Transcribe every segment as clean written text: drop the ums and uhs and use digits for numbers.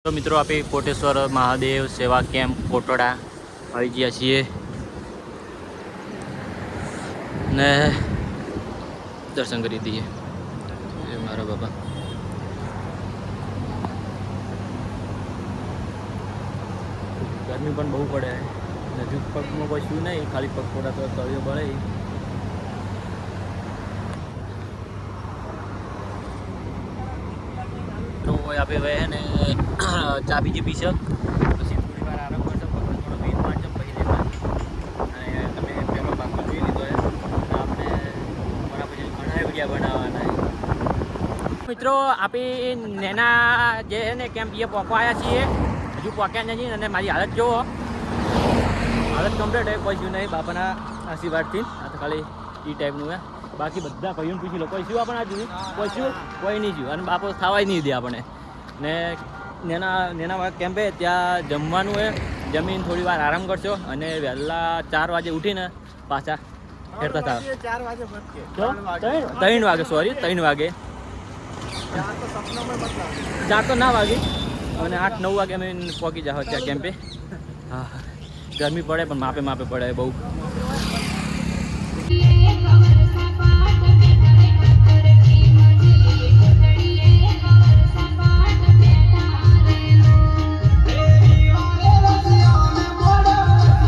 તો મિત્રો આપણે કોટેશ્વર મહાદેવ સેવા કેમ્પ કોટડા આવી ગયા છીએ ને દર્શન કરી દઈએ મારા બાબા ગરમી પણ બહુ પડે નજીક પગમાં કશું નહીં ખાલી પગ થોડા તો તળિયો બળે તો આપણે હવે ને ચા બીજી પીશે પછી થોડી વાર આરામ કરશે પકડ થોડો વેઇટ મારજો પછી લેવા અને તમે પહેલો ભાગ તો જોઈ લીધો આપણે મારા પછી ઘણા વિડીયો બનાવવાના મિત્રો આપણે નેના જે છે ને કેમ્પ એ પહોંચવા આવ્યા છીએ હજુ પહોંચ્યા નથી અને મારી હાલત જુઓ હાલત કમ્પ્લીટ હોય કોઈ શું નહીં બાપાના આશીર્વાદથી આ તો ખાલી એ ટાઈપનું હે બાકી બધા કહીને પૂછી લો કોઈ શું આપણે આ જોયું કોઈ શું કોઈ નહીં જોયું અને બાપો થવાય નહીં દે આપણે ને નેના કેમ્પે ત્યાં જમવાનું હોય જમીન થોડી વાર આરામ કરશો અને વહેલા 4 વાગે ઉઠીને પાછા ફેરતા થાવ 4 વાગે 3 વાગે સોરી 3 વાગે 4 તો ના વાગે અને 8-9 વાગે અમે પહોંચી જાઓ ત્યાં કેમ્પે હા ગરમી પડે પણ માપે માપે પડે બહુ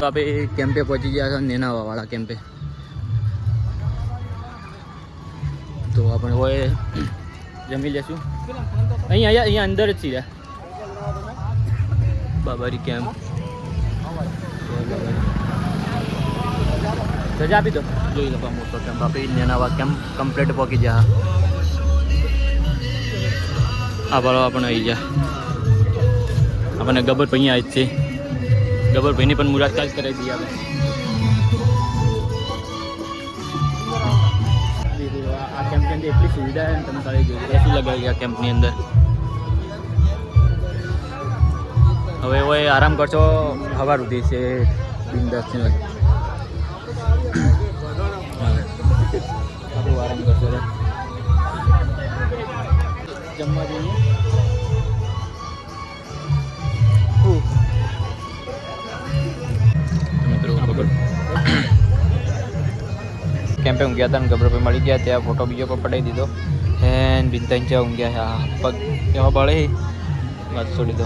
આપણે કેમ્પે પહોંચી ગયા હતા નેનાવાળા કેમ્પે તો આપણે હોય જમી લેશું અહીંયા અંદર જ છીએ બાબારી કેમ્પ રજા આપી દો જોઈ લો મોટો કેમ્પ આપી નેનાવા કેમ્પ કમ્પ્લીટ પહોંચી ગયા આ બાળો આપણે આવી ગયા આપણને ગબર અહીંયા આવી જ છે ગબરભાઈની પણ મુલાકાત કરાવી દઈએ આપણે આ કેમ્પની અંદર એટલી સુવિધા છે ને તમે ખાલી જોઈ એસી લગાવી આ કેમ્પની અંદર હવે હોય આરામ કરશો સવાર સુધી છે બિંદાસ આપણું આરામ કરશો જમવા જઈએ કેમ્પે ઊંઘ્યા હતા ને ગબરભાઈ મળી ગયા ત્યાં ફોટો બીજો પર પડાવી દીધો એન બિનતાઈ ચા ઊંઘ્યા પગ એમાં બળે વાત છોડી દો